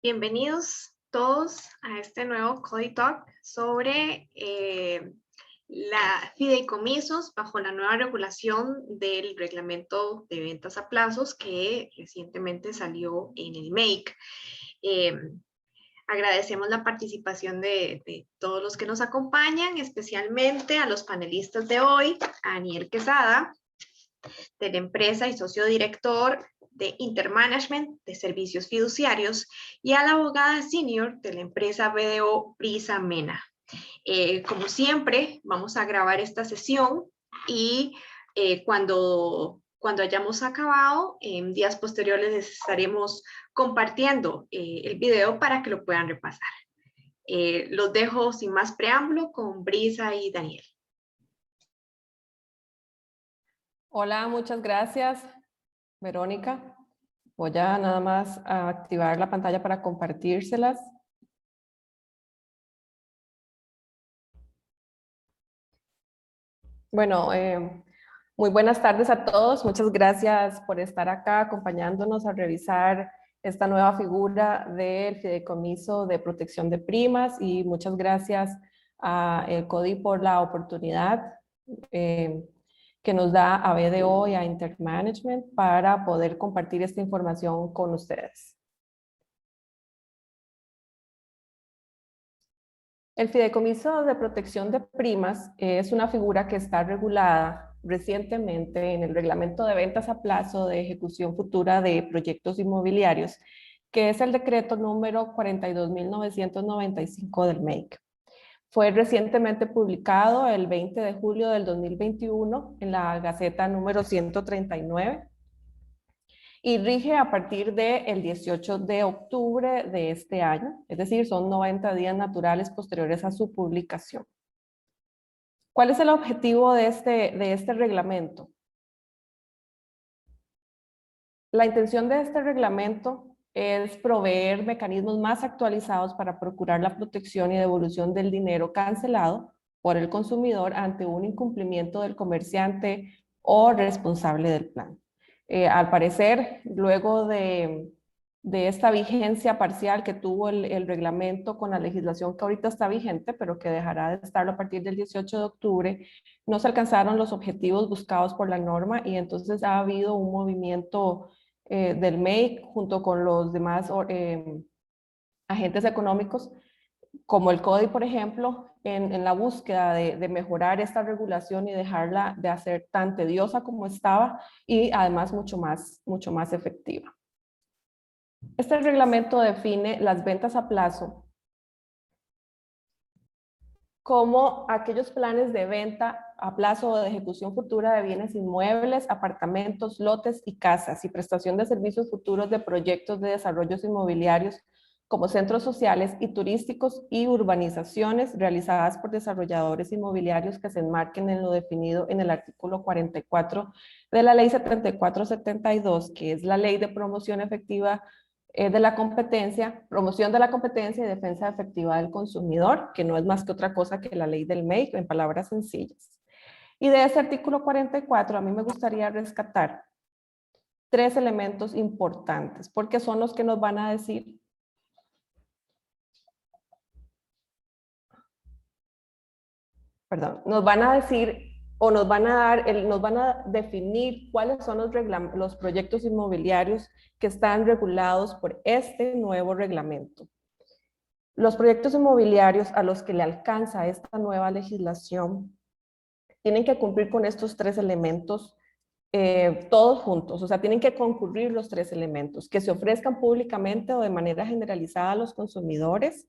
Bienvenidos todos a este nuevo Cody Talk sobre la fideicomisos bajo la nueva regulación del reglamento de ventas a plazos que recientemente salió en el MEIC. Agradecemos la participación de todos los que nos acompañan, especialmente a los panelistas de hoy, a Daniel Quesada, de la empresa y socio director de Intermanagement de Servicios Fiduciarios, y a la abogada senior de la empresa BDO Prisa Mena. Como siempre, vamos a grabar esta sesión y cuando hayamos acabado, en días posteriores les estaremos compartiendo el video para que lo puedan repasar. Los dejo sin más preámbulo con Brisa y Daniel. Hola, muchas gracias, Verónica. Voy a nada más a activar la pantalla para compartírselas. Bueno, muy buenas tardes a todos. Muchas gracias por estar acá acompañándonos a revisar esta nueva figura del fideicomiso de protección de primas, y muchas gracias a el CODI por la oportunidad que nos da a BDO y a Intermanagement para poder compartir esta información con ustedes. El fideicomiso de protección de primas es una figura que está regulada recientemente en el reglamento de ventas a plazo de ejecución futura de proyectos inmobiliarios, que es el decreto número 42.995 del MEIC. Fue recientemente publicado el 20 de julio del 2021 en la Gaceta número 139 y rige a partir del 18 de octubre de este año, es decir, son 90 días naturales posteriores a su publicación. ¿Cuál es el objetivo de este reglamento? La intención de este reglamento es proveer mecanismos más actualizados para procurar la protección y devolución del dinero cancelado por el consumidor ante un incumplimiento del comerciante o responsable del plan. Al parecer, luego de esta vigencia parcial que tuvo el reglamento con la legislación que ahorita está vigente, pero que dejará de estarlo a partir del 18 de octubre, no se alcanzaron los objetivos buscados por la norma, y entonces ha habido un movimiento del MEIC junto con los demás agentes económicos, como el CODI, por ejemplo, en la búsqueda de mejorar esta regulación y dejarla de hacer tan tediosa como estaba, y además mucho más efectiva. Este reglamento define las ventas a plazo como aquellos planes de venta a plazo o de ejecución futura de bienes inmuebles, apartamentos, lotes y casas, y prestación de servicios futuros de proyectos de desarrollos inmobiliarios como centros sociales y turísticos y urbanizaciones realizadas por desarrolladores inmobiliarios que se enmarquen en lo definido en el artículo 44 de la Ley 7472, que es la Ley de Promoción Efectiva de la competencia, promoción de la competencia y defensa efectiva del consumidor, que no es más que otra cosa que la ley del MEIC, en palabras sencillas. Y de ese artículo 44 a mí me gustaría rescatar tres elementos importantes, porque son los que nos van a decir nos van a decir o nos van a definir cuáles son los proyectos inmobiliarios que están regulados por este nuevo reglamento. Los proyectos inmobiliarios a los que le alcanza esta nueva legislación tienen que cumplir con estos tres elementos todos juntos, o sea, tienen que concurrir los tres elementos: que se ofrezcan públicamente o de manera generalizada a los consumidores,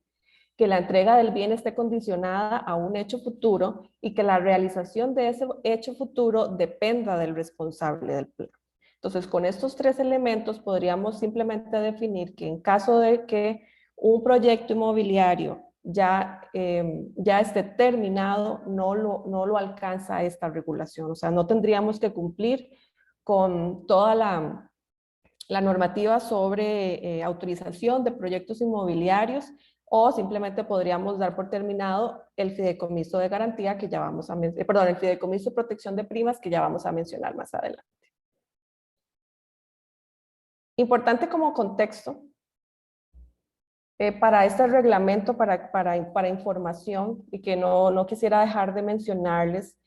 que la entrega del bien esté condicionada a un hecho futuro y que la realización de ese hecho futuro dependa del responsable del plan. Entonces, con estos tres elementos podríamos simplemente definir que en caso de que un proyecto inmobiliario ya esté terminado, no lo alcanza esta regulación. O sea, no tendríamos que cumplir con toda la normativa sobre autorización de proyectos inmobiliarios, o simplemente podríamos dar por terminado el fideicomiso de garantía que ya vamos a mencionar, el fideicomiso de protección de primas que ya vamos a mencionar más adelante. Importante como contexto, para este reglamento, para información, y que no quisiera dejar de mencionarles,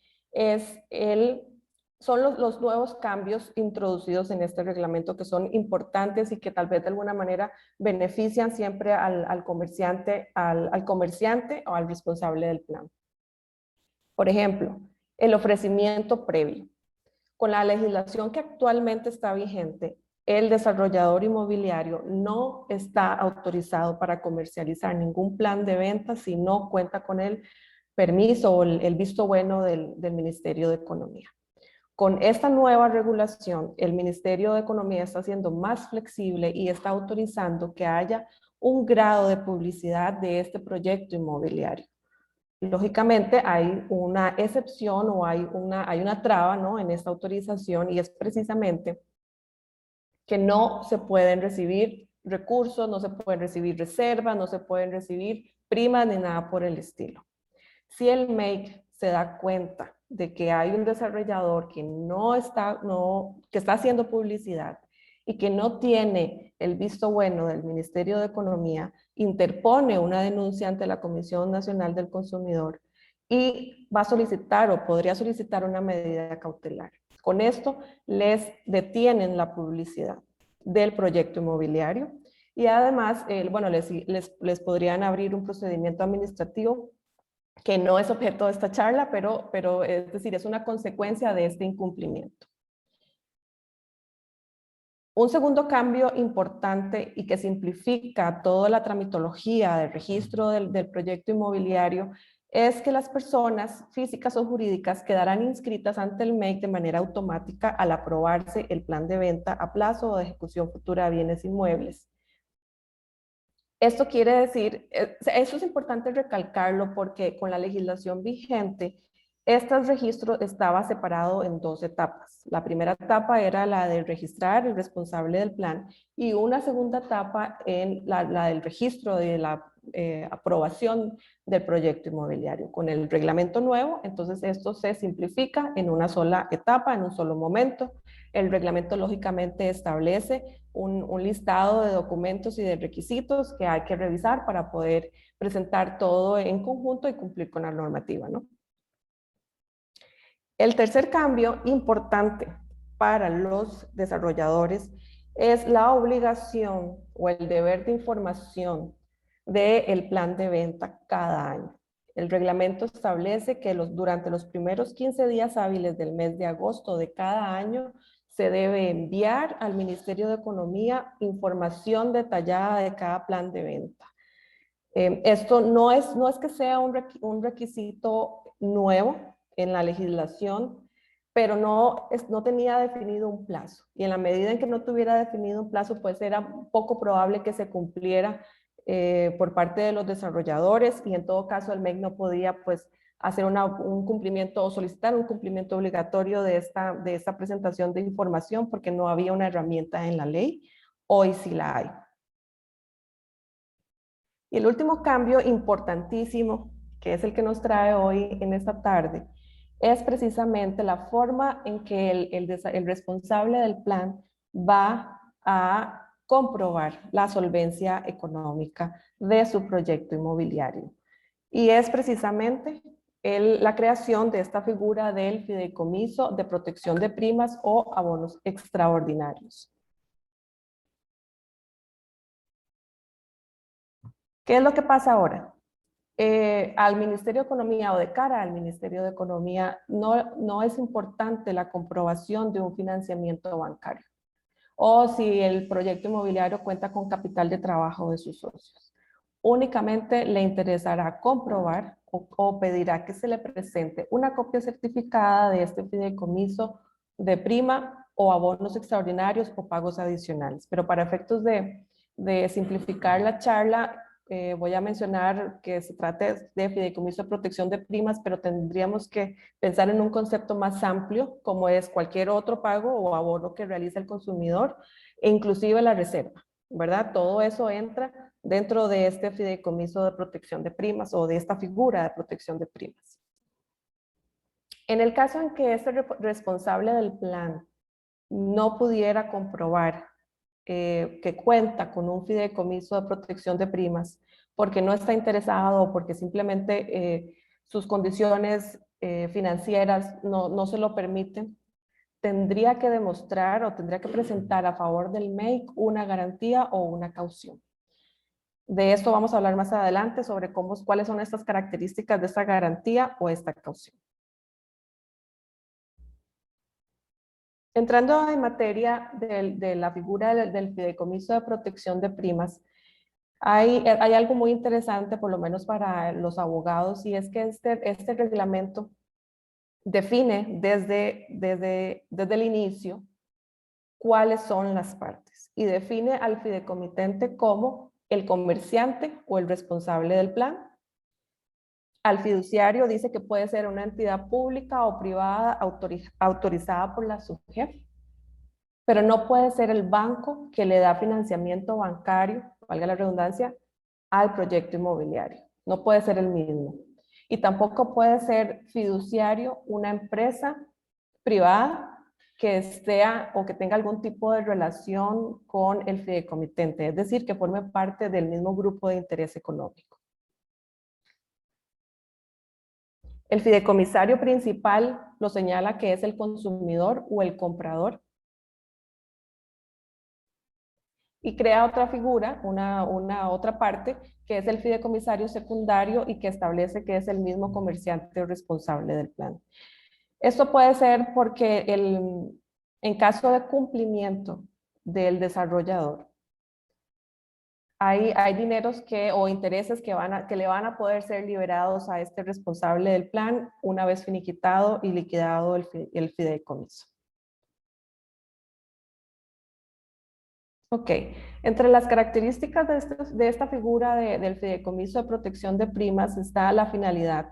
son los nuevos cambios introducidos en este reglamento que son importantes y que tal vez de alguna manera benefician siempre al comerciante o al responsable del plan. Por ejemplo, el ofrecimiento previo. Con la legislación que actualmente está vigente, el desarrollador inmobiliario no está autorizado para comercializar ningún plan de venta si no cuenta con el permiso o el visto bueno del Ministerio de Economía. Con esta nueva regulación, el Ministerio de Economía está siendo más flexible y está autorizando que haya un grado de publicidad de este proyecto inmobiliario. Lógicamente hay una excepción o hay una traba, ¿no?, en esta autorización, y es precisamente que no se pueden recibir recursos, no se pueden recibir reservas, no se pueden recibir primas ni nada por el estilo. Si el MEIC se da cuenta de que hay un desarrollador que está haciendo publicidad y que no tiene el visto bueno del Ministerio de Economía, interpone una denuncia ante la Comisión Nacional del Consumidor y va a solicitar o podría solicitar una medida cautelar. Con esto les detienen la publicidad del proyecto inmobiliario y además, bueno, les podrían abrir un procedimiento administrativo que no es objeto de esta charla, pero es decir, es una consecuencia de este incumplimiento. Un segundo cambio importante y que simplifica toda la tramitología del registro del proyecto inmobiliario es que las personas físicas o jurídicas quedarán inscritas ante el MEIC de manera automática al aprobarse el plan de venta a plazo o de ejecución futura de bienes inmuebles. Esto quiere decir, eso es importante recalcarlo porque con la legislación vigente, este registro estaba separado en dos etapas. La primera etapa era la de registrar el responsable del plan y una segunda etapa en la del registro de la aprobación del proyecto inmobiliario. Con el reglamento nuevo, entonces esto se simplifica en una sola etapa, en un solo momento. El reglamento lógicamente establece un listado de documentos y de requisitos que hay que revisar para poder presentar todo en conjunto y cumplir con la normativa, ¿no? El tercer cambio importante para los desarrolladores es la obligación o el deber de información del plan de venta cada año. El reglamento establece que durante los primeros 15 días hábiles del mes de agosto de cada año se debe enviar al Ministerio de Economía información detallada de cada plan de venta. Esto no es que sea un requisito nuevo en la legislación, pero no tenía definido un plazo. Y en la medida en que no tuviera definido un plazo, pues era poco probable que se cumpliera por parte de los desarrolladores, y en todo caso el MEC no podía pues hacer un cumplimiento o solicitar un cumplimiento obligatorio de esta presentación de información porque no había una herramienta en la ley. Hoy sí la hay. Y el último cambio importantísimo, que es el que nos trae hoy en esta tarde, es precisamente la forma en que el responsable del plan va a comprobar la solvencia económica de su proyecto inmobiliario. Y es precisamente la creación de esta figura del fideicomiso de protección de primas o abonos extraordinarios. ¿Qué es lo que pasa ahora? Al Ministerio de Economía o de cara al Ministerio de Economía no es importante la comprobación de un financiamiento bancario o si el proyecto inmobiliario cuenta con capital de trabajo de sus socios. Únicamente le interesará comprobar o pedirá que se le presente una copia certificada de este fideicomiso de prima o abonos extraordinarios o pagos adicionales. Pero para efectos de simplificar la charla, voy a mencionar que se trata de fideicomiso de protección de primas, pero tendríamos que pensar en un concepto más amplio, como es cualquier otro pago o abono que realiza el consumidor, e inclusive la reserva, ¿verdad? Todo eso entra dentro de este fideicomiso de protección de primas o de esta figura de protección de primas. En el caso en que este responsable del plan no pudiera comprobar que cuenta con un fideicomiso de protección de primas porque no está interesado o porque simplemente sus condiciones financieras no se lo permiten, tendría que demostrar o tendría que presentar a favor del MEIC una garantía o una caución. De esto vamos a hablar más adelante sobre cuáles son estas características de esta garantía o esta caución. Entrando en materia de la figura del fideicomiso de protección de primas, hay algo muy interesante, por lo menos para los abogados, y es que este reglamento define desde el inicio cuáles son las partes y define al fideicomitente como el comerciante o el responsable del plan. Al fiduciario dice que puede ser una entidad pública o privada autorizada por la SUGEF, pero no puede ser el banco que le da financiamiento bancario, valga la redundancia, al proyecto inmobiliario. No puede ser el mismo. Y tampoco puede ser fiduciario una empresa privada que sea o que tenga algún tipo de relación con el fideicomitente, es decir, que forme parte del mismo grupo de interés económico. El fideicomisario principal lo señala que es el consumidor o el comprador. Y crea otra figura, una otra parte, que es el fideicomisario secundario y que establece que es el mismo comerciante responsable del plan. Esto puede ser porque en caso de cumplimiento del desarrollador, hay dineros o intereses que le van a poder ser liberados a este responsable del plan una vez finiquitado y liquidado el fideicomiso. Ok, entre las características de esta figura del fideicomiso de protección de primas está la finalidad.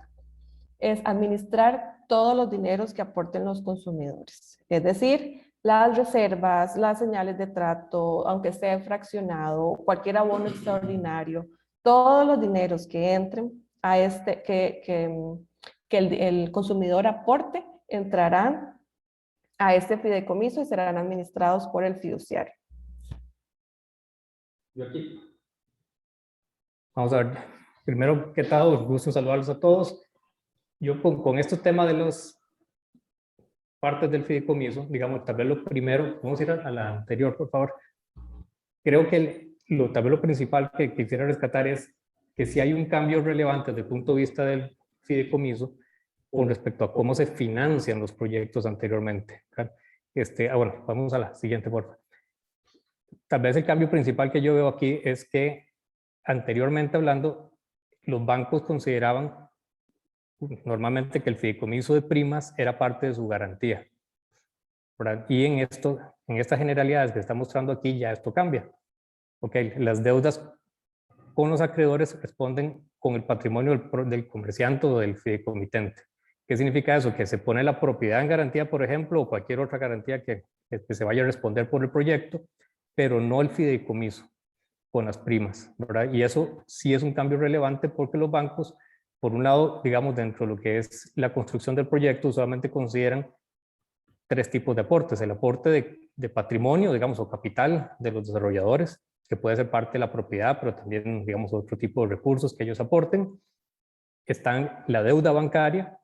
Es administrar todos los dineros que aporten los consumidores. Es decir, las reservas, las señales de trato, aunque sea fraccionado, cualquier abono extraordinario, todos los dineros que entren a que el consumidor aporte, entrarán a este fideicomiso y serán administrados por el fiduciario. Yo aquí. Vamos a ver. Primero, ¿qué tal? Gusto saludarlos a todos. Yo con este tema de las partes del fideicomiso, digamos, tal vez lo primero, vamos a ir a la anterior, por favor. Creo que tal vez lo principal que quisiera rescatar es que si hay un cambio relevante desde el punto de vista del fideicomiso con respecto a cómo se financian los proyectos anteriormente. Bueno, vamos a la siguiente, por favor. Tal vez el cambio principal que yo veo aquí es que anteriormente hablando, los bancos consideraban normalmente que el fideicomiso de primas era parte de su garantía, ¿verdad? Y en estas generalidades que está mostrando aquí ya esto cambia. Okay, las deudas con los acreedores responden con el patrimonio del comerciante o del fideicomitente. ¿Qué significa eso? Que se pone la propiedad en garantía, por ejemplo, o cualquier otra garantía que se vaya a responder por el proyecto, pero no el fideicomiso con las primas, ¿verdad? Y eso sí es un cambio relevante porque los bancos, por un lado, digamos, dentro de lo que es la construcción del proyecto, usualmente consideran tres tipos de aportes. El aporte de patrimonio, digamos, o capital de los desarrolladores, que puede ser parte de la propiedad, pero también, digamos, otro tipo de recursos que ellos aporten. Están la deuda bancaria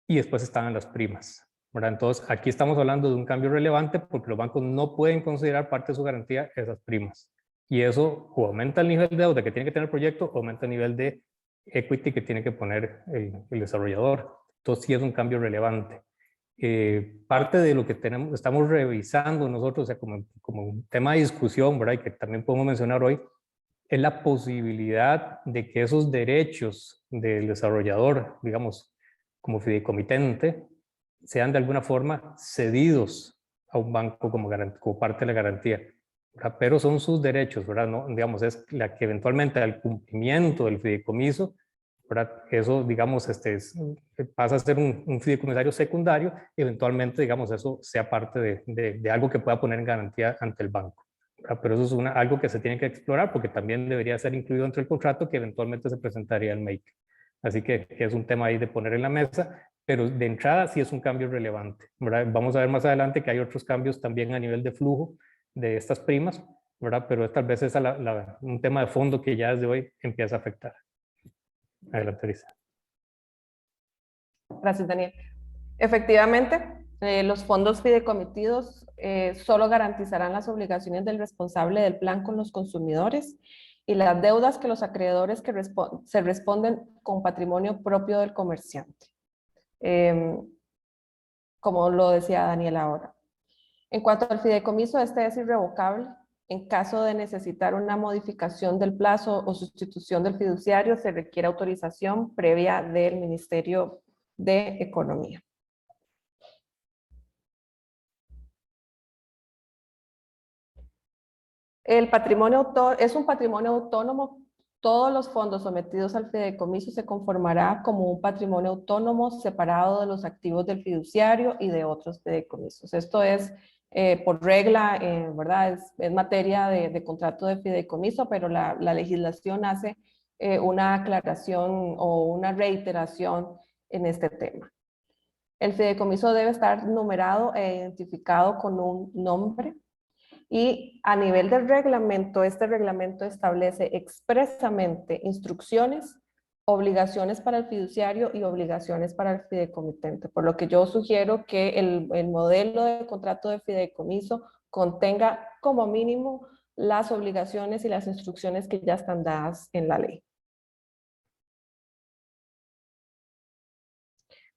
y después están las primas, ¿verdad? Entonces, aquí estamos hablando de un cambio relevante porque los bancos no pueden considerar parte de su garantía esas primas. Y eso o aumenta el nivel de deuda que tiene que tener el proyecto o aumenta el nivel de equity que tiene que poner el desarrollador. Entonces, sí es un cambio relevante. Parte de lo que estamos revisando nosotros, o sea, como un tema de discusión, ¿verdad? Y que también podemos mencionar hoy, es la posibilidad de que esos derechos del desarrollador, digamos, como fideicomitente, sean de alguna forma cedidos a un banco como parte de la garantía. Pero son sus derechos, ¿verdad? No, digamos, es la que eventualmente al cumplimiento del fideicomiso, ¿verdad? Eso, digamos, pasa a ser un fideicomisario secundario y eventualmente, digamos, eso sea parte de algo que pueda poner en garantía ante el banco, ¿verdad? Pero eso es algo que se tiene que explorar porque también debería ser incluido entre el contrato que eventualmente se presentaría al MEIC. Así que es un tema ahí de poner en la mesa, pero de entrada sí es un cambio relevante, ¿verdad? Vamos a ver más adelante que hay otros cambios también a nivel de flujo de estas primas, ¿verdad? Pero tal vez es un tema de fondo que ya desde hoy empieza a afectar. Adelante, Lisa. Gracias, Daniel. Efectivamente, los fondos fideikomitidos solo garantizarán las obligaciones del responsable del plan con los consumidores y las deudas que los acreedores se responden con patrimonio propio del comerciante, como lo decía Daniel ahora. En cuanto al fideicomiso, este es irrevocable. En caso de necesitar una modificación del plazo o sustitución del fiduciario, se requiere autorización previa del Ministerio de Economía. El patrimonio es un patrimonio autónomo. Todos los fondos sometidos al fideicomiso se conformará como un patrimonio autónomo separado de los activos del fiduciario y de otros fideicomisos. Esto es por regla, ¿verdad? Es materia de contrato de fideicomiso, pero la legislación hace una aclaración o una reiteración en este tema. El fideicomiso debe estar numerado e identificado con un nombre. Y a nivel del reglamento, este reglamento establece expresamente instrucciones, obligaciones para el fiduciario y obligaciones para el fideicomitente, por lo que yo sugiero que el modelo de contrato de fideicomiso contenga como mínimo las obligaciones y las instrucciones que ya están dadas en la ley.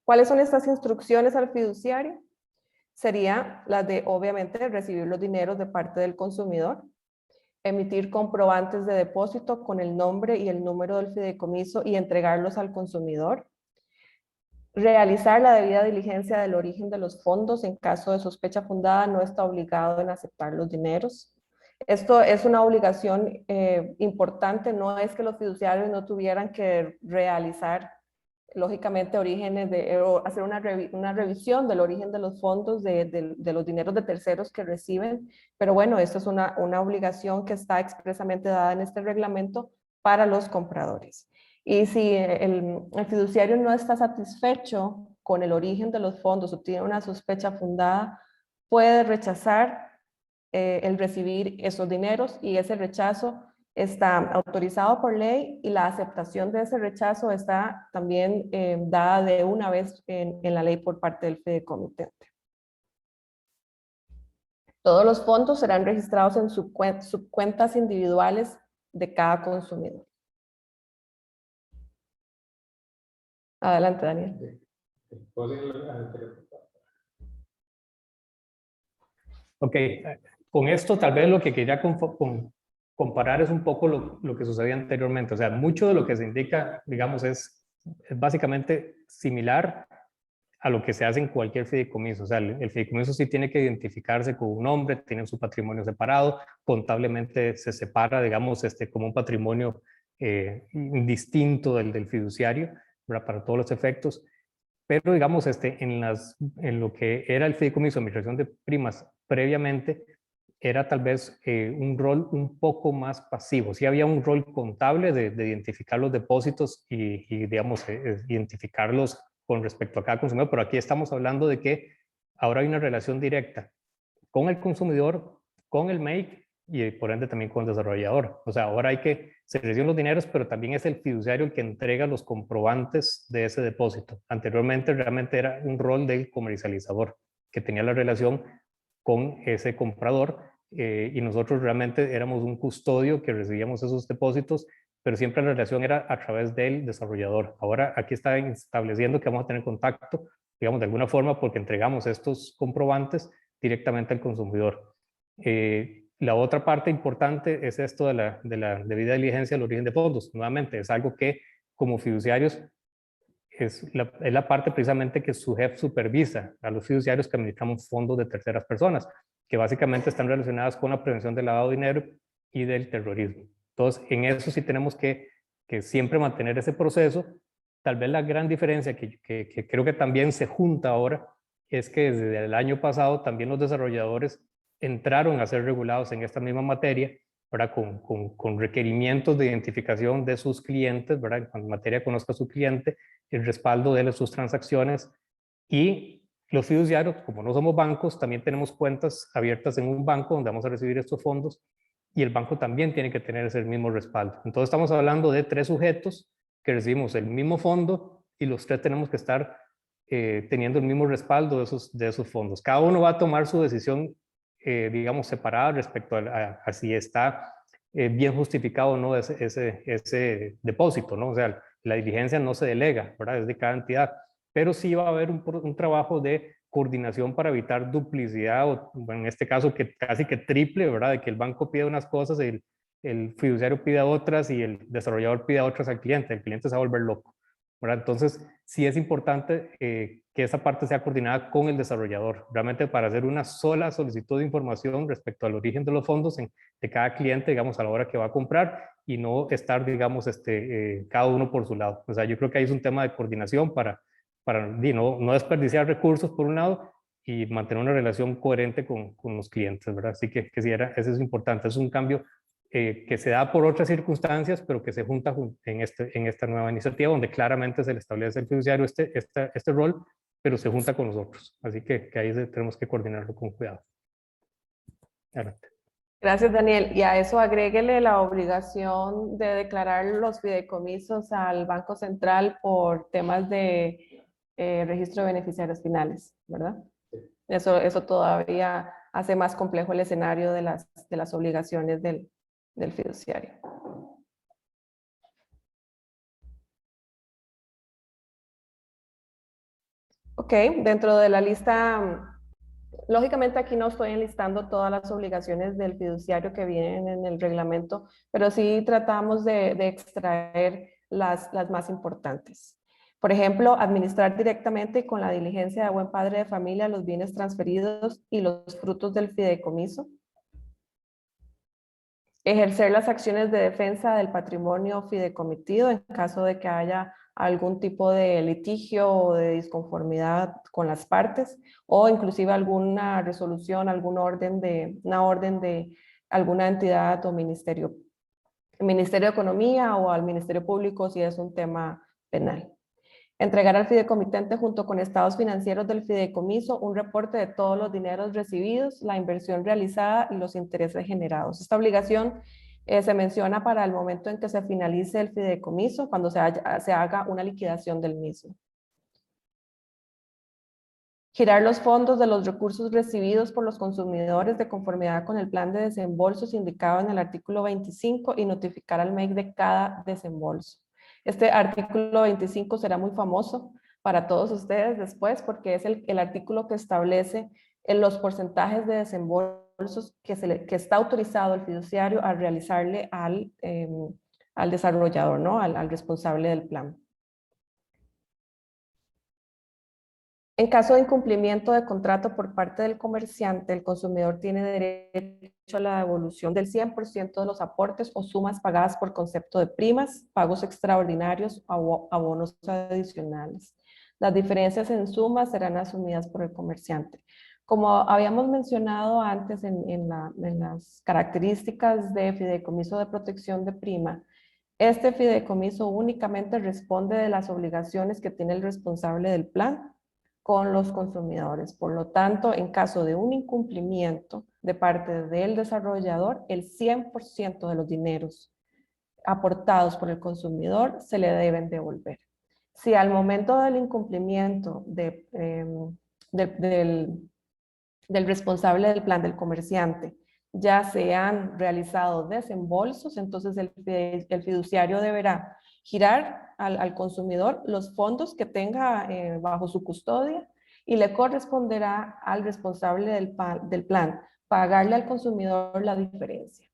¿Cuáles son estas instrucciones al fiduciario? Sería la de, obviamente, recibir los dineros de parte del consumidor, emitir comprobantes de depósito con el nombre y el número del fideicomiso y entregarlos al consumidor, realizar la debida diligencia del origen de los fondos. En caso de sospecha fundada, no está obligado en aceptar los dineros. Esto es una obligación importante, no es que los fiduciarios no tuvieran que realizar lógicamente orígenes o hacer una revisión del origen de los fondos, de los dineros de terceros que reciben, pero bueno, esto es una obligación que está expresamente dada en este reglamento para los compradores. Y si el fiduciario no está satisfecho con el origen de los fondos o tiene una sospecha fundada, puede rechazar el recibir esos dineros, y ese rechazo está autorizado por ley y la aceptación de ese rechazo está también dada de una vez en la ley por parte del fideicomitente. Todos los fondos serán registrados en subcuentas individuales de cada consumidor. Adelante, Daniel. Ok, con esto tal vez lo que quería comparar es un poco lo que sucedía anteriormente. O sea, mucho de lo que se indica, digamos, es básicamente similar a lo que se hace en cualquier fideicomiso. O sea, el fideicomiso sí tiene que identificarse con un nombre, tiene su patrimonio separado, contablemente se separa, digamos, como un patrimonio distinto del fiduciario, ¿verdad? Para todos los efectos. Pero, digamos, en lo que era el fideicomiso de administración de primas previamente, era tal vez un rol un poco más pasivo. Sí había un rol contable de identificar los depósitos y digamos, identificarlos con respecto a cada consumidor, pero aquí estamos hablando de que ahora hay una relación directa con el consumidor, con el make y por ende también con el desarrollador. O sea, ahora se reciben los dineros, pero también es el fiduciario el que entrega los comprobantes de ese depósito. Anteriormente realmente era un rol del comercializador que tenía la relación con ese comprador, y nosotros realmente éramos un custodio que recibíamos esos depósitos, pero siempre la relación era a través del desarrollador. Ahora aquí está estableciendo que vamos a tener contacto, digamos, de alguna forma, porque entregamos estos comprobantes directamente al consumidor. La otra parte importante es esto de la debida diligencia del origen de fondos. Nuevamente, es algo que como fiduciarios es la parte precisamente que SUGEF supervisa a los fiduciarios que administramos fondos de terceras personas, que básicamente están relacionadas con la prevención del lavado de dinero y del terrorismo. Entonces, en eso sí tenemos que siempre mantener ese proceso. Tal vez la gran diferencia que creo que también se junta ahora es que desde el año pasado también los desarrolladores entraron a ser regulados en esta misma materia, ¿verdad? Con requerimientos de identificación de sus clientes, ¿verdad? En materia conozca a su cliente, el respaldo de sus transacciones, y los fiduciarios, como no somos bancos, también tenemos cuentas abiertas en un banco donde vamos a recibir estos fondos, y el banco también tiene que tener ese mismo respaldo. Entonces estamos hablando de 3 sujetos que recibimos el mismo fondo y los 3 tenemos que estar teniendo el mismo respaldo de esos fondos. Cada uno va a tomar su decisión, digamos, separada respecto a si está bien justificado o no ese depósito, ¿no? O sea, la diligencia no se delega, ¿verdad? Es de cada entidad, pero sí va a haber un trabajo de coordinación para evitar duplicidad, o bueno, en este caso que casi que triple, ¿verdad? De que el banco pida unas cosas, el fiduciario pida otras y el desarrollador pida otras al cliente. El cliente se va a volver loco, ¿verdad? Entonces, sí es importante que esa parte sea coordinada con el desarrollador, realmente para hacer una sola solicitud de información respecto al origen de los fondos de cada cliente, digamos, a la hora que va a comprar y no estar, digamos, cada uno por su lado. O sea, yo creo que ahí es un tema de coordinación para no desperdiciar recursos por un lado y mantener una relación coherente con los clientes, ¿verdad? Así que sí, eso es importante, es un cambio que se da por otras circunstancias, pero que se junta en esta nueva iniciativa, donde claramente se le establece al fiduciario este rol, pero se junta con nosotros. Así que ahí tenemos que coordinarlo con cuidado. Adelante. Gracias, Daniel. Y a eso agréguele la obligación de declarar los fideicomisos al Banco Central por temas de registro de beneficiarios finales, ¿verdad? Eso todavía hace más complejo el escenario de las obligaciones del fiduciario. Ok, dentro de la lista, lógicamente aquí no estoy enlistando todas las obligaciones del fiduciario que vienen en el reglamento, pero sí tratamos de extraer las más importantes. Por ejemplo, administrar directamente con la diligencia de buen padre de familia los bienes transferidos y los frutos del fideicomiso. Ejercer las acciones de defensa del patrimonio fideikomitido en caso de que haya algún tipo de litigio o de disconformidad con las partes, o inclusive alguna resolución, una orden de alguna entidad o ministerio de Economía o al Ministerio Público si es un tema penal. Entregar al fideicomitente junto con estados financieros del fideicomiso un reporte de todos los dineros recibidos, la inversión realizada y los intereses generados. Esta obligación se menciona para el momento en que se finalice el fideicomiso, cuando se haga una liquidación del mismo. Girar los fondos de los recursos recibidos por los consumidores de conformidad con el plan de desembolsos indicado en el artículo 25 y notificar al MEC de cada desembolso. Este artículo 25 será muy famoso para todos ustedes después porque es el artículo que establece los porcentajes de desembolsos que está autorizado el fiduciario a realizarle al desarrollador, ¿no? al responsable del plan. En caso de incumplimiento de contrato por parte del comerciante, el consumidor tiene derecho a la devolución del 100% de los aportes o sumas pagadas por concepto de primas, pagos extraordinarios o abonos adicionales. Las diferencias en sumas serán asumidas por el comerciante. Como habíamos mencionado antes en las características de fideicomiso de protección de prima, este fideicomiso únicamente responde de las obligaciones que tiene el responsable del plan con los consumidores. Por lo tanto, en caso de un incumplimiento de parte del desarrollador, el 100% de los dineros aportados por el consumidor se le deben devolver. Si al momento del incumplimiento del responsable del plan, del comerciante, ya se han realizado desembolsos, entonces el fiduciario deberá girar al consumidor los fondos que tenga bajo su custodia y le corresponderá al responsable del plan pagarle al consumidor la diferencia.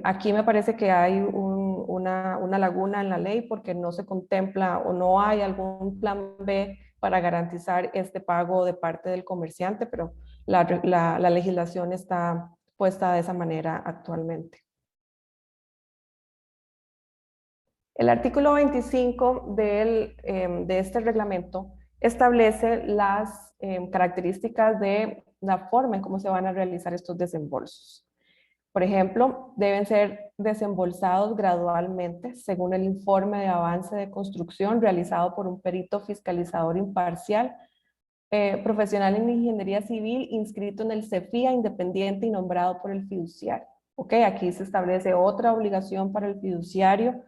Aquí me parece que hay una laguna en la ley porque no se contempla o no hay algún plan B para garantizar este pago de parte del comerciante, pero la legislación está puesta de esa manera actualmente. El artículo 25 de este reglamento establece las características de la forma en cómo se van a realizar estos desembolsos. Por ejemplo, deben ser desembolsados gradualmente según el informe de avance de construcción realizado por un perito fiscalizador imparcial, profesional en ingeniería civil inscrito en el CEFIA independiente y nombrado por el fiduciario. Ok, aquí se establece otra obligación para el fiduciario,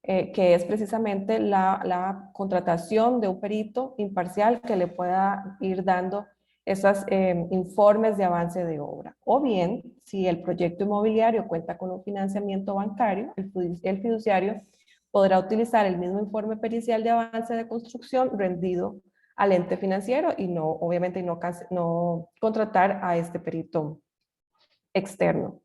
que es precisamente la contratación de un perito imparcial que le pueda ir dando esos informes de avance de obra. O bien, si el proyecto inmobiliario cuenta con un financiamiento bancario, el fiduciario podrá utilizar el mismo informe pericial de avance de construcción rendido al ente financiero y no, obviamente, no contratar a este perito externo.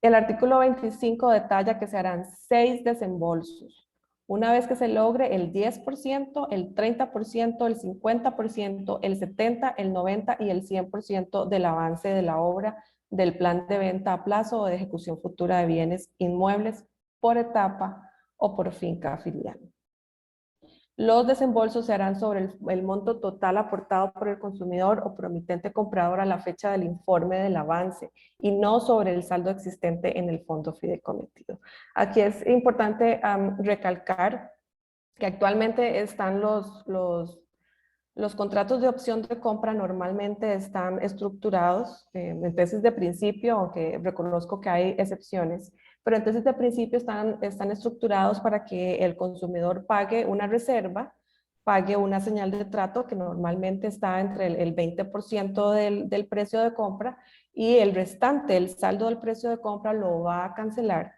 El artículo 25 detalla que se harán 6 desembolsos. Una vez que se logre el 10%, el 30%, el 50%, el 70%, el 90% y el 100% del avance de la obra del plan de venta a plazo o de ejecución futura de bienes inmuebles por etapa o por finca filial. Los desembolsos se harán sobre el monto total aportado por el consumidor o promitente comprador a la fecha del informe del avance y no sobre el saldo existente en el fondo fideicometido. Aquí es importante recalcar que actualmente están los contratos de opción de compra normalmente están estructurados en tesis de principio, aunque reconozco que hay excepciones, pero en tesis de principio están estructurados para que el consumidor pague una reserva, pague una señal de trato que normalmente está entre el 20% del precio de compra y el restante, el saldo del precio de compra, lo va a cancelar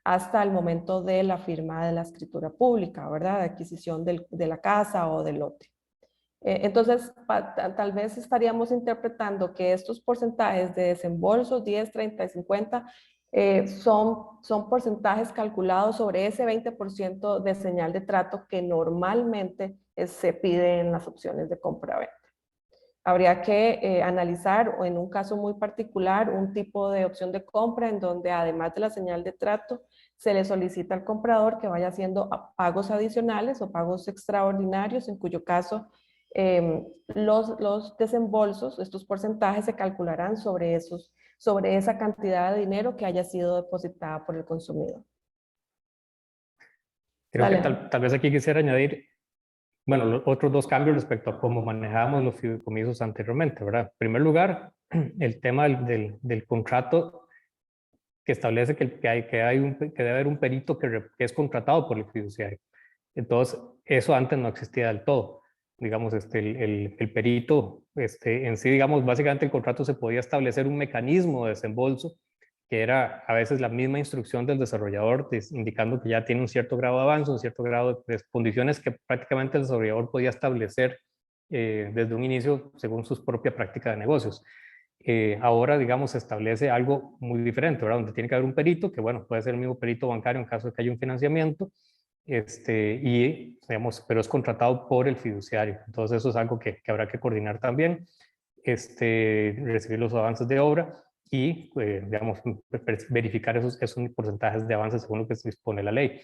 hasta el momento de la firma de la escritura pública, ¿verdad? De adquisición de la casa o del lote. Entonces, tal vez estaríamos interpretando que estos porcentajes de desembolso, 10, 30 y 50, son porcentajes calculados sobre ese 20% de señal de trato que normalmente se pide en las opciones de compra-venta. Habría que analizar, o en un caso muy particular, un tipo de opción de compra en donde además de la señal de trato, se le solicita al comprador que vaya haciendo pagos adicionales o pagos extraordinarios, en cuyo caso los desembolsos, estos porcentajes se calcularán sobre esa cantidad de dinero que haya sido depositada por el consumidor. Creo que tal vez aquí quisiera añadir, bueno, los otros dos cambios respecto a cómo manejábamos los fideicomisos anteriormente, ¿verdad? En primer lugar, el tema del contrato que establece que debe haber un perito que es contratado por el fiduciario. Entonces, eso antes no existía del todo. Digamos, el perito en sí, digamos, básicamente el contrato se podía establecer un mecanismo de desembolso que era a veces la misma instrucción del desarrollador indicando que ya tiene un cierto grado de avance, un cierto grado de condiciones que prácticamente el desarrollador podía establecer desde un inicio según su propia práctica de negocios. Ahora, digamos, se establece algo muy diferente, ¿verdad? Donde tiene que haber un perito, que bueno, puede ser el mismo perito bancario en caso de que haya un financiamiento, digamos, pero es contratado por el fiduciario. Entonces eso es algo que habrá que coordinar también, recibir los avances de obra y, digamos, verificar esos porcentajes de avances según lo que se dispone la ley.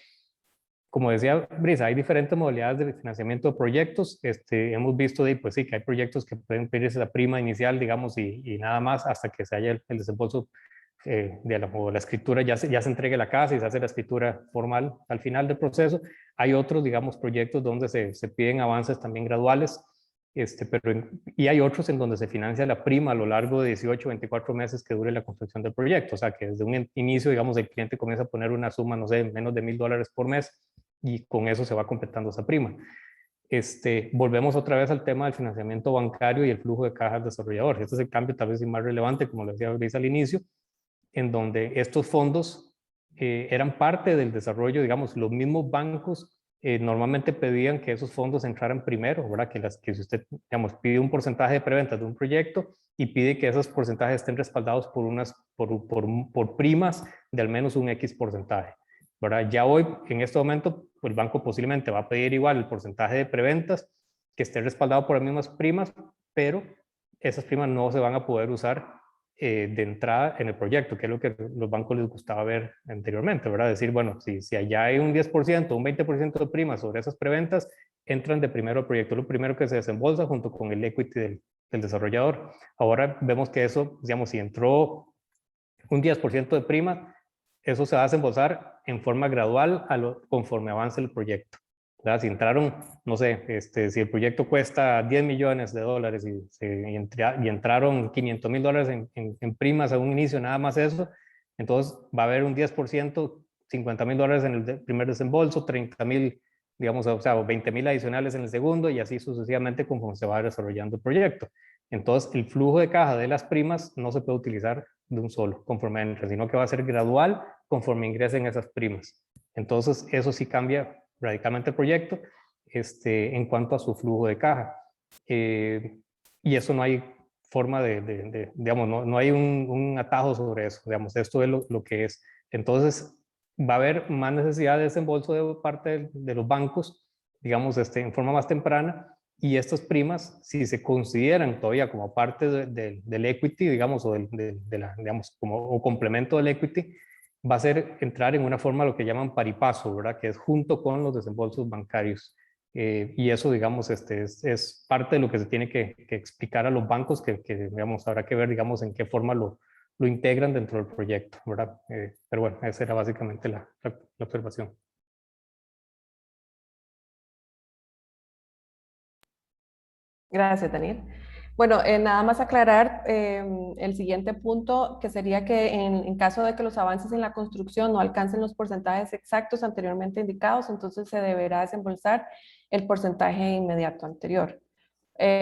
Como decía Brisa, hay diferentes modalidades de financiamiento de proyectos. Hemos visto pues sí, que hay proyectos que pueden pedirse la prima inicial, digamos, y nada más hasta que se haya el desembolso o la escritura, ya se entregue la casa y se hace la escritura formal al final del proceso. Hay otros, digamos, proyectos donde se piden avances también graduales, y hay otros en donde se financia la prima a lo largo de 18, 24 meses que dure la construcción del proyecto. O sea, que desde un inicio, digamos, el cliente comienza a poner una suma, no sé, menos de $1,000 por mes y con eso se va completando esa prima. Volvemos otra vez al tema del financiamiento bancario y el flujo de caja del desarrollador. Este es el cambio tal vez más relevante, como lo decía Brisa al inicio, en donde estos fondos eran parte del desarrollo, digamos, los mismos bancos normalmente pedían que esos fondos entraran primero, ¿verdad? Que si usted, digamos, pide un porcentaje de preventas de un proyecto y pide que esos porcentajes estén respaldados por primas de al menos un X porcentaje, ¿verdad? Ya hoy, en este momento, el banco posiblemente va a pedir igual el porcentaje de preventas que esté respaldado por las mismas primas, pero esas primas no se van a poder usar de entrada en el proyecto, que es lo que los bancos les gustaba ver anteriormente, ¿verdad? Decir, bueno, si allá hay un 10%, un 20% de primas sobre esas preventas, entran de primero al proyecto, lo primero que se desembolsa junto con el equity del desarrollador. Ahora vemos que eso, digamos, si entró un 10% de prima, eso se va a desembolsar en forma gradual conforme avance el proyecto. ¿verdad? Si entraron, no sé, si el proyecto cuesta $10 millones y entraron $500,000 en primas a un inicio, nada más eso, entonces va a haber un 10%, $50,000 en el primer desembolso, 30,000, digamos, o sea, 20,000 adicionales en el segundo y así sucesivamente conforme se va desarrollando el proyecto. Entonces, el flujo de caja de las primas no se puede utilizar de un solo conforme entren, sino que va a ser gradual conforme ingresen esas primas. Entonces, eso sí cambia radicalmente el proyecto en cuanto a su flujo de caja. Y eso no hay forma digamos, no hay un atajo sobre eso, digamos, esto es lo que es. Entonces, va a haber más necesidad de desembolso de parte de los bancos, digamos, en forma más temprana, y estas primas, si se consideran todavía como parte del equity, digamos, o digamos, o complemento del equity, va a ser entrar en una forma lo que llaman paripaso, ¿verdad? Que es junto con los desembolsos bancarios. Y eso, digamos, es parte de lo que se tiene que explicar a los bancos, que, digamos, habrá que ver, digamos, en qué forma lo integran dentro del proyecto, ¿verdad? Pero bueno, esa era básicamente la observación. Gracias, Daniel. Bueno, nada más aclarar el siguiente punto, que sería que en caso de que los avances en la construcción no alcancen los porcentajes exactos anteriormente indicados, entonces se deberá desembolsar el porcentaje inmediato anterior.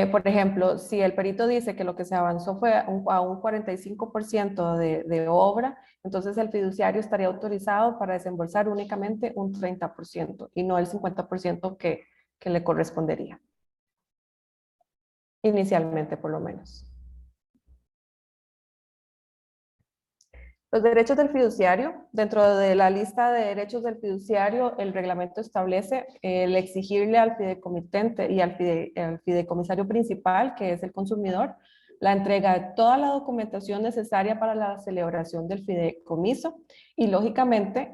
Por ejemplo, si el perito dice que lo que se avanzó fue a un 45% de obra, entonces el fiduciario estaría autorizado para desembolsar únicamente un 30% y no el 50% que le correspondería. Inicialmente, por lo menos. Los derechos del fiduciario. Dentro de la lista de derechos del fiduciario, el reglamento establece el exigirle al fideicomitente y al fideicomisario principal, que es el consumidor, la entrega de toda la documentación necesaria para la celebración del fideicomiso y, lógicamente,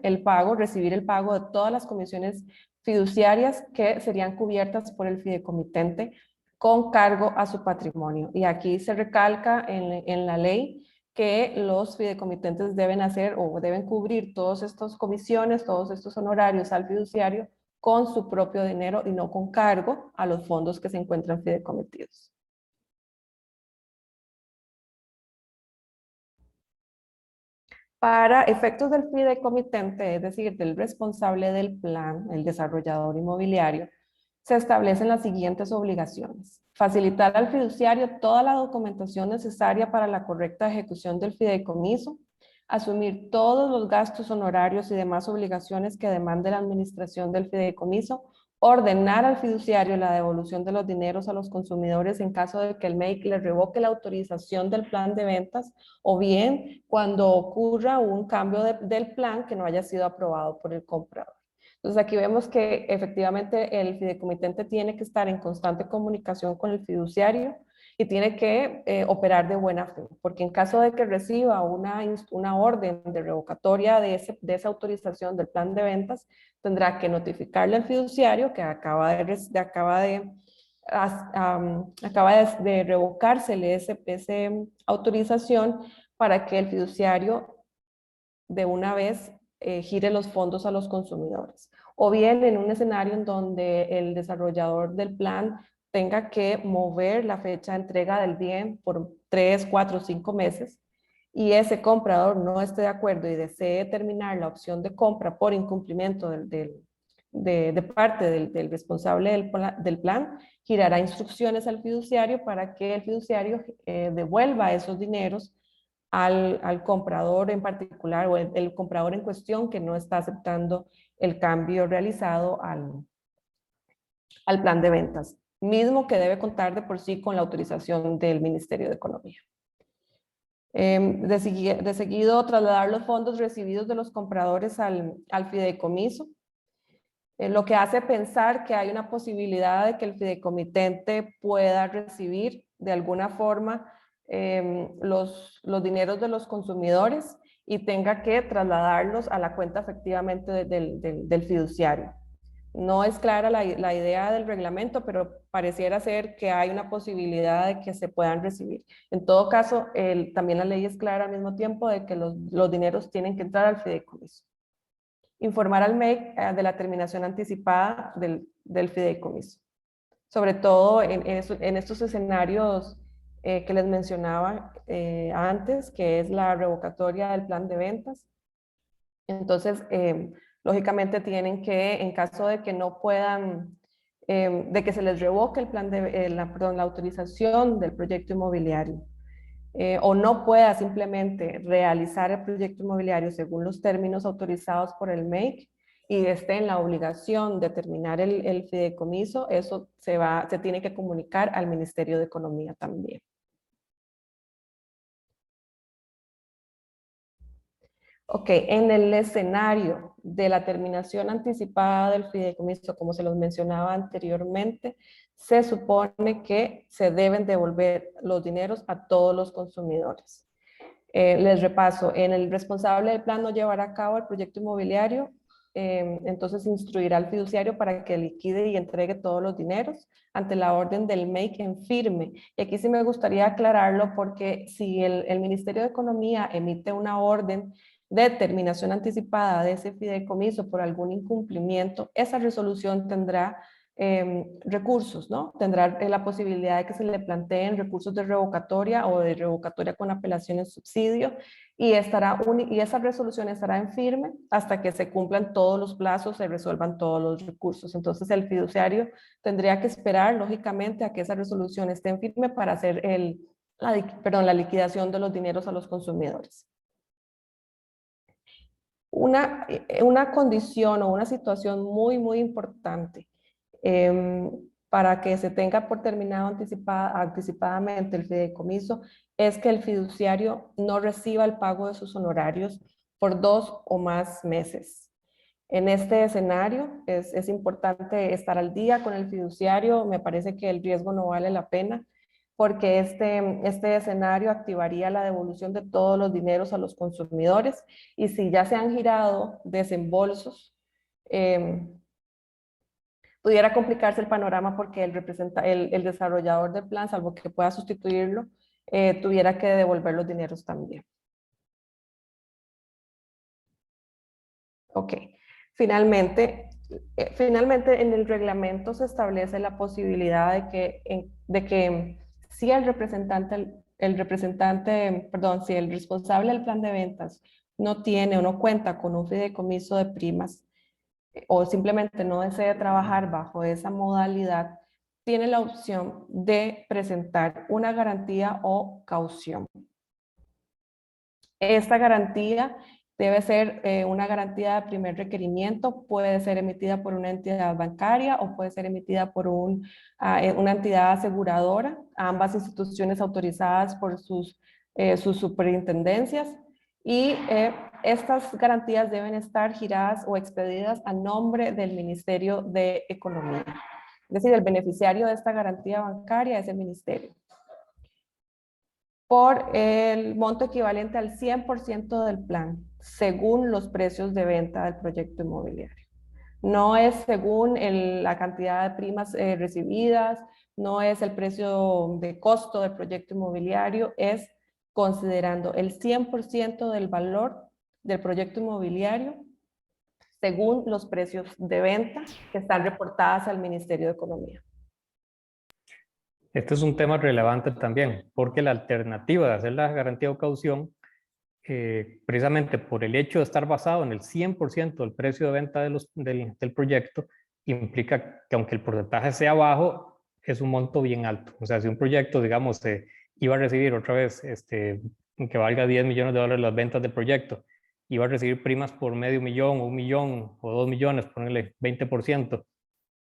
recibir el pago de todas las comisiones fiduciarias que serían cubiertas por el fideicomitente con cargo a su patrimonio. Y aquí se recalca en la ley que los fideicomitentes deben hacer o deben cubrir todas estas comisiones, todos estos honorarios al fiduciario con su propio dinero y no con cargo a los fondos que se encuentran fideicomitidos. Para efectos del fideicomitente, es decir, del responsable del plan, el desarrollador inmobiliario, se establecen las siguientes obligaciones. Facilitar al fiduciario toda la documentación necesaria para la correcta ejecución del fideicomiso, asumir todos los gastos honorarios y demás obligaciones que demande la administración del fideicomiso, ordenar al fiduciario la devolución de los dineros a los consumidores en caso de que el MEIC le revoque la autorización del plan de ventas o bien cuando ocurra un cambio del plan que no haya sido aprobado por el comprador. Entonces aquí vemos que efectivamente el fideicomitente tiene que estar en constante comunicación con el fiduciario y tiene que operar de buena fe, porque en caso de que reciba una orden de revocatoria de esa autorización del plan de ventas, tendrá que notificarle al fiduciario que acaba de revocársele esa autorización para que el fiduciario de una vez gire los fondos a los consumidores. O bien en un escenario en donde el desarrollador del plan tenga que mover la fecha de entrega del bien por 3, 4, 5 meses y ese comprador no esté de acuerdo y desee terminar la opción de compra por incumplimiento de parte del responsable del plan, girará instrucciones al fiduciario para que el fiduciario devuelva esos dineros al comprador en particular o el comprador en cuestión que no está aceptando el cambio realizado al plan de ventas, mismo que debe contar de por sí con la autorización del Ministerio de Economía. De seguido, trasladar los fondos recibidos de los compradores al fideicomiso, lo que hace pensar que hay una posibilidad de que el fideicomitente pueda recibir de alguna forma los dineros de los consumidores y tenga que trasladarlos a la cuenta efectivamente del fiduciario. No es clara la idea del reglamento, pero pareciera ser que hay una posibilidad de que se puedan recibir. En todo caso, también la ley es clara al mismo tiempo de que los dineros tienen que entrar al fideicomiso. informar al MEC de la terminación anticipada del fideicomiso. Sobre todo en estos escenarios que les mencionaba antes, que es la revocatoria del plan de ventas. Entonces, lógicamente tienen que, en caso de que no puedan, de que se les revoque el plan de, la autorización del proyecto inmobiliario, o no pueda simplemente realizar el proyecto inmobiliario según los términos autorizados por el MEC y esté en la obligación de terminar el fideicomiso, eso se tiene que comunicar al Ministerio de Economía también. Ok, en el escenario de la terminación anticipada del fideicomiso, como se los mencionaba anteriormente, se supone que se deben devolver los dineros a todos los consumidores. Les repaso, en el responsable del plan no llevará a cabo el proyecto inmobiliario, entonces instruirá al fiduciario para que liquide y entregue todos los dineros ante la orden del MEC en firme. Y aquí sí me gustaría aclararlo porque si el Ministerio de Economía emite una orden de terminación anticipada de ese fideicomiso por algún incumplimiento, esa resolución tendrá recursos, ¿no? Tendrá la posibilidad de que se le planteen recursos de revocatoria o de revocatoria con apelación en subsidio y esa resolución estará en firme hasta que se cumplan todos los plazos, se resuelvan todos los recursos. Entonces el fiduciario tendría que esperar, lógicamente, a que esa resolución esté en firme para hacer la liquidación de los dineros a los consumidores. Una condición o una situación muy, muy importante para que se tenga por terminado anticipadamente el fideicomiso es que el fiduciario no reciba el pago de sus honorarios por 2 o más meses. En este escenario es importante estar al día con el fiduciario, me parece que el riesgo no vale la pena, porque este escenario activaría la devolución de todos los dineros a los consumidores y si ya se han girado desembolsos, pudiera complicarse el panorama porque el desarrollador del plan, salvo que pueda sustituirlo, tuviera que devolver los dineros también. Ok, finalmente en el reglamento se establece la posibilidad de que si el si el responsable del plan de ventas no tiene o no cuenta con un fideicomiso de primas o simplemente no desea trabajar bajo esa modalidad, tiene la opción de presentar una garantía o caución. Esta garantía debe ser una garantía de primer requerimiento, puede ser emitida por una entidad bancaria o puede ser emitida por una entidad aseguradora, ambas instituciones autorizadas por sus superintendencias y estas garantías deben estar giradas o expedidas a nombre del Ministerio de Economía. Es decir, el beneficiario de esta garantía bancaria es el ministerio, por el monto equivalente al 100% del plan, según los precios de venta del proyecto inmobiliario. No es según la cantidad de primas recibidas, no es el precio de costo del proyecto inmobiliario, es considerando el 100% del valor del proyecto inmobiliario según los precios de venta que están reportadas al Ministerio de Economía. Este es un tema relevante también, porque la alternativa de hacer la garantía o caución, precisamente por el hecho de estar basado en el 100% del precio de venta del proyecto, implica que aunque el porcentaje sea bajo, es un monto bien alto. O sea, si un proyecto, digamos, iba a recibir otra vez, que valga $10 millones las ventas del proyecto, iba a recibir primas por $500,000 o $1 millón o $2 millones, ponerle 20%.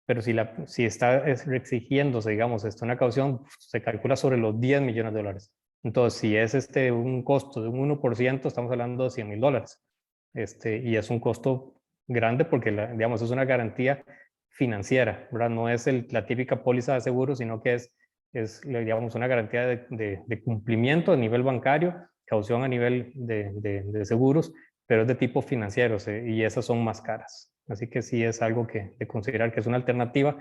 Pero si está exigiéndose, digamos, una caución, se calcula sobre los $10 millones. Entonces, si es un costo de un 1%, estamos hablando de $100,000. Y es un costo grande porque, digamos, es una garantía financiera, ¿verdad? No es la típica póliza de seguro, sino que digamos, una garantía de cumplimiento a nivel bancario, caución a nivel de seguros, pero es de tipo financiero, y esas son más caras. Así que sí es algo de considerar que es una alternativa,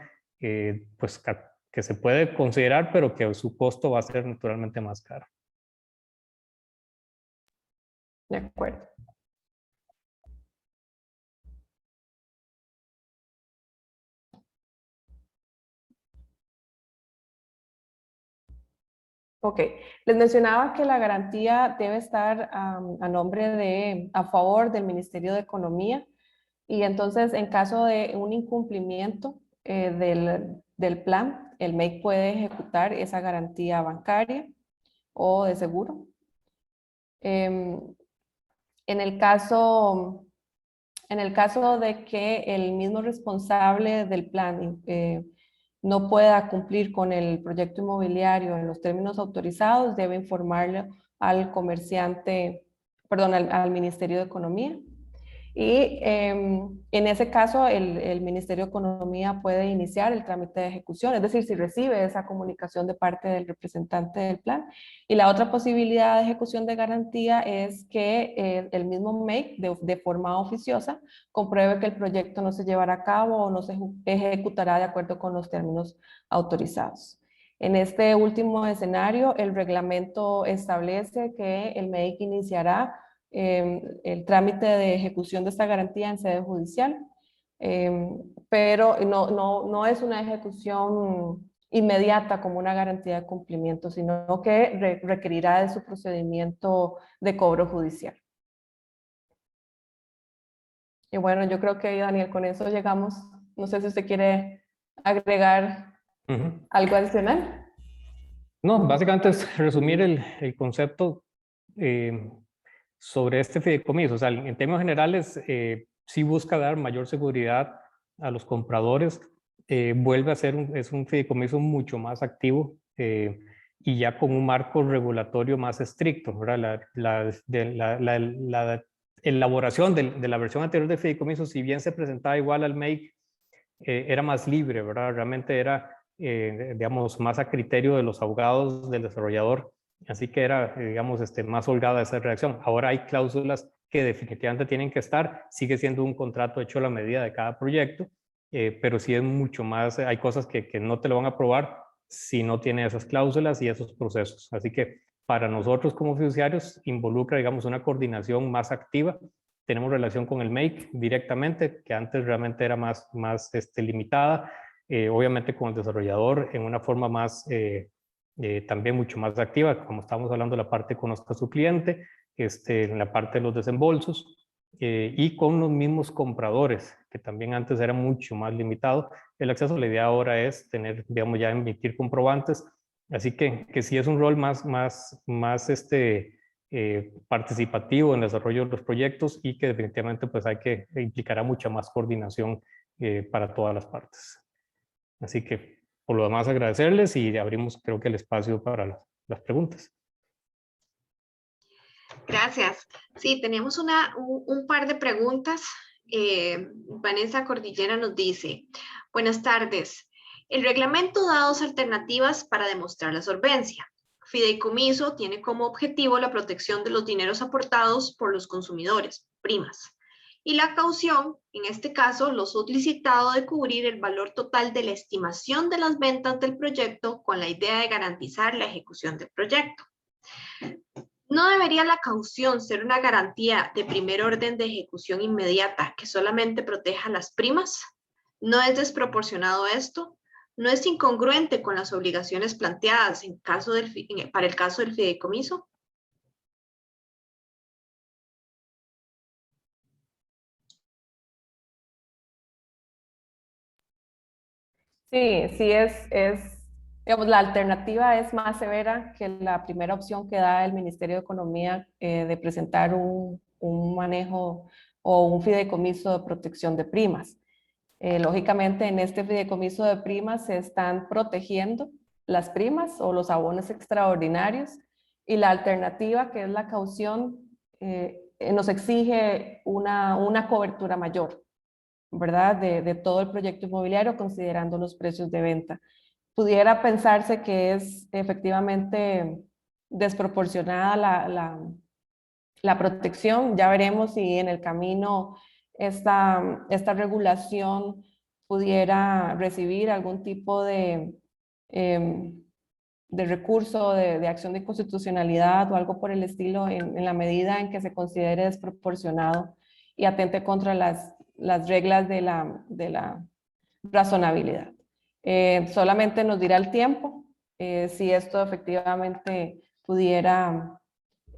pues que se puede considerar, pero que su costo va a ser naturalmente más caro. De acuerdo. Ok, les mencionaba que la garantía debe estar a favor del Ministerio de Economía, y entonces en caso de un incumplimiento del plan, el MEIC puede ejecutar esa garantía bancaria o de seguro. Em, en el caso de que el mismo responsable del plan no pueda cumplir con el proyecto inmobiliario en los términos autorizados, debe informarle al comerciante, perdón, al Ministerio de Economía. Y en ese caso, el Ministerio de Economía puede iniciar el trámite de ejecución, es decir, si recibe esa comunicación de parte del representante del plan. Y la otra posibilidad de ejecución de garantía es que el mismo MEIC, de forma oficiosa, compruebe que el proyecto no se llevará a cabo o no se ejecutará de acuerdo con los términos autorizados. En este último escenario, el reglamento establece que el MEIC iniciará el trámite de ejecución de esta garantía en sede judicial, pero no es una ejecución inmediata como una garantía de cumplimiento, sino que requerirá de su procedimiento de cobro judicial. Y bueno, yo creo que, Daniel, con eso llegamos. No sé si usted quiere agregar algo adicional. No, básicamente es resumir el concepto sobre este fideicomiso. O sea, en términos generales, sí busca dar mayor seguridad a los compradores, vuelve a ser es un fideicomiso mucho más activo y ya con un marco regulatorio más estricto, ¿verdad? La elaboración de la versión anterior del fideicomiso, si bien se presentaba igual al MEIC, era más libre, ¿verdad? Realmente era, digamos, más a criterio de los abogados del desarrollador. Así que era, digamos, más holgada esa reacción. Ahora hay cláusulas que definitivamente tienen que estar. Sigue siendo un contrato hecho a la medida de cada proyecto, pero sí es mucho más, hay cosas que no te lo van a aprobar si no tiene esas cláusulas y esos procesos. Así que para nosotros como fiduciarios involucra, digamos, una coordinación más activa. Tenemos relación con el MEIC directamente, que antes realmente era más limitada. Obviamente con el desarrollador en una forma más... también mucho más activa, como estamos hablando de la parte que conozca a su cliente, en la parte de los desembolsos y con los mismos compradores, que también antes era mucho más limitado. El acceso, la idea ahora es tener, digamos, ya emitir comprobantes, así que sí es un rol más participativo en el desarrollo de los proyectos y que definitivamente pues implicará mucha más coordinación para todas las partes. Así que por lo demás, agradecerles y abrimos, creo que, el espacio para las preguntas. Gracias. Sí, tenemos un par de preguntas. Vanessa Cordillera nos dice, buenas tardes. El reglamento da dos alternativas para demostrar la solvencia. Fideicomiso tiene como objetivo la protección de los dineros aportados por los consumidores, primas. Y la caución, en este caso, lo solicitado de cubrir el valor total de la estimación de las ventas del proyecto con la idea de garantizar la ejecución del proyecto. ¿No debería la caución ser una garantía de primer orden de ejecución inmediata que solamente proteja a las primas? ¿No es desproporcionado esto? ¿No es incongruente con las obligaciones planteadas para el caso del fideicomiso? Sí, digamos, la alternativa es más severa que la primera opción que da el Ministerio de Economía de presentar un manejo o un fideicomiso de protección de primas. Lógicamente, en este fideicomiso de primas se están protegiendo las primas o los abonos extraordinarios, y la alternativa, que es la caución, nos exige una cobertura mayor, ¿verdad? De todo el proyecto inmobiliario, considerando los precios de venta. Pudiera pensarse que es efectivamente desproporcionada la protección. Ya veremos si en el camino esta regulación pudiera recibir algún tipo de recurso, de acción de inconstitucionalidad o algo por el estilo, en la medida en que se considere desproporcionado y atente contra las reglas de la razonabilidad. Solamente nos dirá el tiempo si esto efectivamente pudiera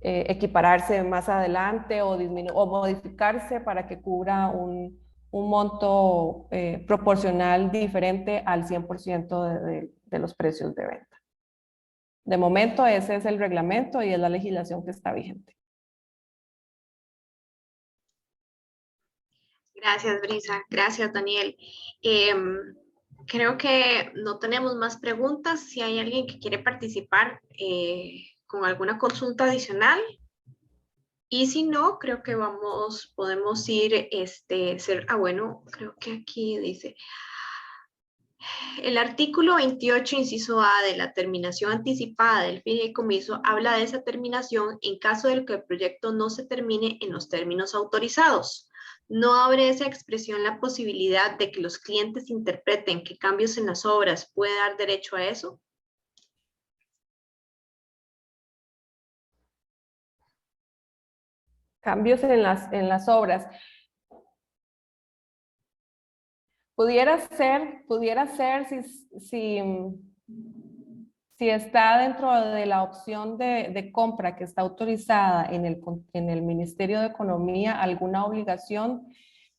equipararse más adelante o modificarse para que cubra un monto proporcional diferente al 100% de los precios de venta. De momento ese es el reglamento y es la legislación que está vigente. Gracias, Brisa. Gracias, Daniel. Creo que no tenemos más preguntas. Si hay alguien que quiere participar con alguna consulta adicional. Y si no, creo que podemos ir, bueno, creo que aquí dice, el artículo 28, inciso A de la terminación anticipada del fideicomiso habla de esa terminación en caso de que el proyecto no se termine en los términos autorizados. ¿No abre esa expresión la posibilidad de que los clientes interpreten que cambios en las obras puede dar derecho a eso? Cambios en las obras. Pudiera ser si está dentro de la opción de compra que está autorizada en el Ministerio de Economía, alguna obligación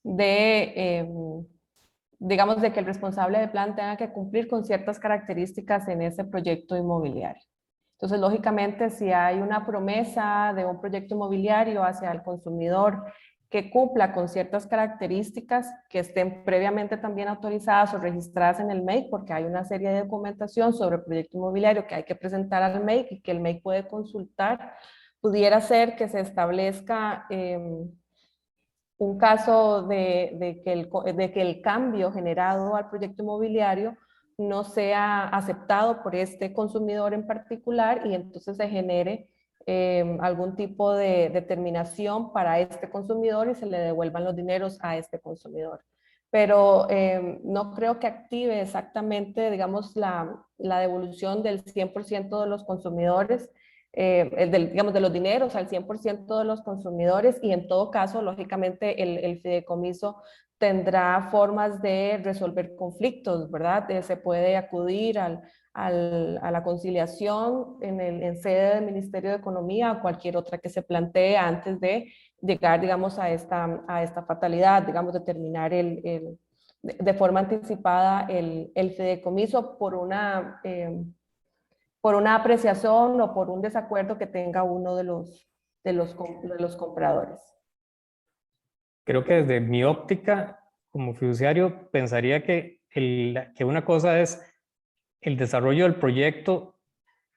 de, digamos, de que el responsable de plan tenga que cumplir con ciertas características en ese proyecto inmobiliario. Entonces, lógicamente, si hay una promesa de un proyecto inmobiliario hacia el consumidor que cumpla con ciertas características que estén previamente también autorizadas o registradas en el MEIC, porque hay una serie de documentación sobre el proyecto inmobiliario que hay que presentar al MEIC y que el MEIC puede consultar, pudiera ser que se establezca un caso de que el cambio generado al proyecto inmobiliario no sea aceptado por este consumidor en particular y entonces se genere algún tipo de determinación para este consumidor y se le devuelvan los dineros a este consumidor. Pero no creo que active exactamente, digamos, la devolución del 100% de los consumidores, digamos, de los dineros al 100% de los consumidores y en todo caso, lógicamente, el fideicomiso tendrá formas de resolver conflictos, ¿verdad? Se puede acudir a la conciliación en sede del Ministerio de Economía o cualquier otra que se plantee antes de llegar, digamos, a esta fatalidad, digamos, de terminar de forma anticipada el fideicomiso por una apreciación o por un desacuerdo que tenga uno de los compradores. Creo que desde mi óptica como fiduciario pensaría que una cosa es el desarrollo del proyecto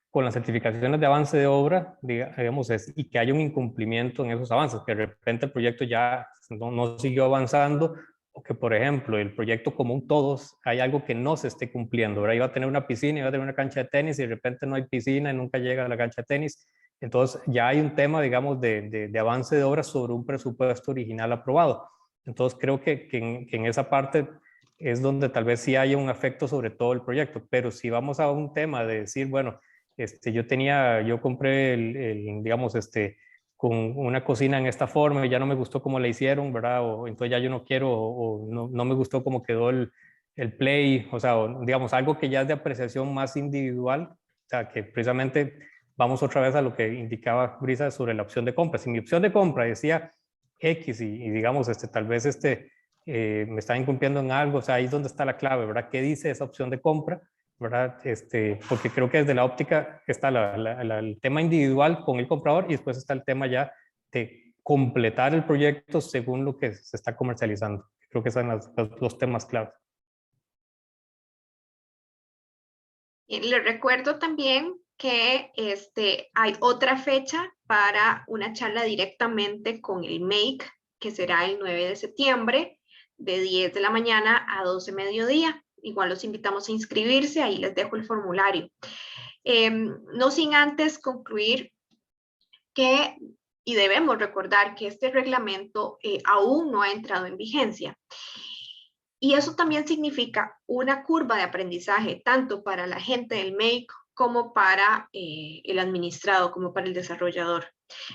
con las certificaciones de avance de obra, digamos, y que haya un incumplimiento en esos avances, que de repente el proyecto ya no siguió avanzando, o que, por ejemplo, el proyecto común todos, hay algo que no se esté cumpliendo, ¿verdad? Iba a tener una piscina, iba a tener una cancha de tenis, y de repente no hay piscina y nunca llega a la cancha de tenis. Entonces, ya hay un tema, digamos, de avance de obra sobre un presupuesto original aprobado. Entonces, creo que en esa parte es donde tal vez sí haya un efecto sobre todo el proyecto, pero si vamos a un tema de decir, bueno, yo compré digamos, con una cocina en esta forma y ya no me gustó cómo la hicieron, ¿verdad? O entonces ya yo no quiero, o no me gustó cómo quedó el play, o sea, digamos, algo que ya es de apreciación más individual, o sea, que precisamente vamos otra vez a lo que indicaba Brisa sobre la opción de compra. Si mi opción de compra decía X y digamos, tal vez me está incumpliendo en algo, o sea, ahí es donde está la clave, ¿verdad? ¿Qué dice esa opción de compra? ¿Verdad? Porque creo que desde la óptica está el tema individual con el comprador y después está el tema ya de completar el proyecto según lo que se está comercializando. Creo que son los temas claves. Y les recuerdo también que hay otra fecha para una charla directamente con el MEIC, que será el 9 de septiembre, de 10 de la mañana a 12 mediodía. Igual los invitamos a inscribirse, ahí les dejo el formulario. No sin antes concluir que, y debemos recordar que este reglamento aún no ha entrado en vigencia. Y eso también significa una curva de aprendizaje, tanto para la gente del MEIC como para el administrado, como para el desarrollador.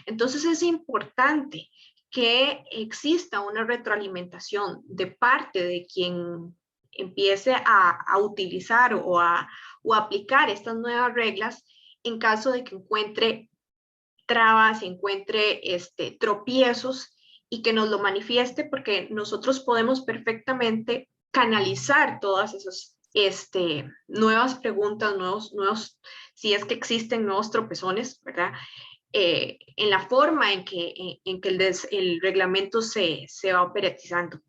Entonces es importante que exista una retroalimentación de parte de quien empiece a utilizar o a aplicar estas nuevas reglas en caso de que encuentre trabas, encuentre tropiezos y que nos lo manifieste, porque nosotros podemos perfectamente canalizar todas esas nuevas preguntas, si es que existen nuevos tropezones, ¿verdad? En la forma en que el reglamento se va operatizando.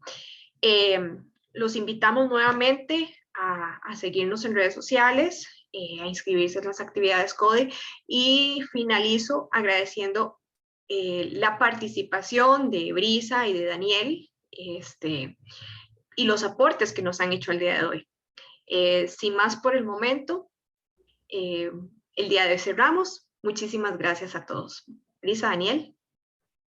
Los invitamos nuevamente a seguirnos en redes sociales, a inscribirse en las actividades CODE, y finalizo agradeciendo la participación de Brisa y de Daniel y los aportes que nos han hecho el día de hoy. Sin más por el momento, el día de hoy cerramos. Muchísimas gracias a todos. Brisa, Daniel.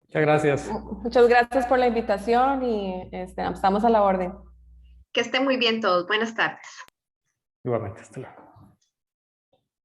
Muchas gracias. Muchas gracias por la invitación y estamos a la orden. Que estén muy bien todos. Buenas tardes. Igualmente, hasta luego.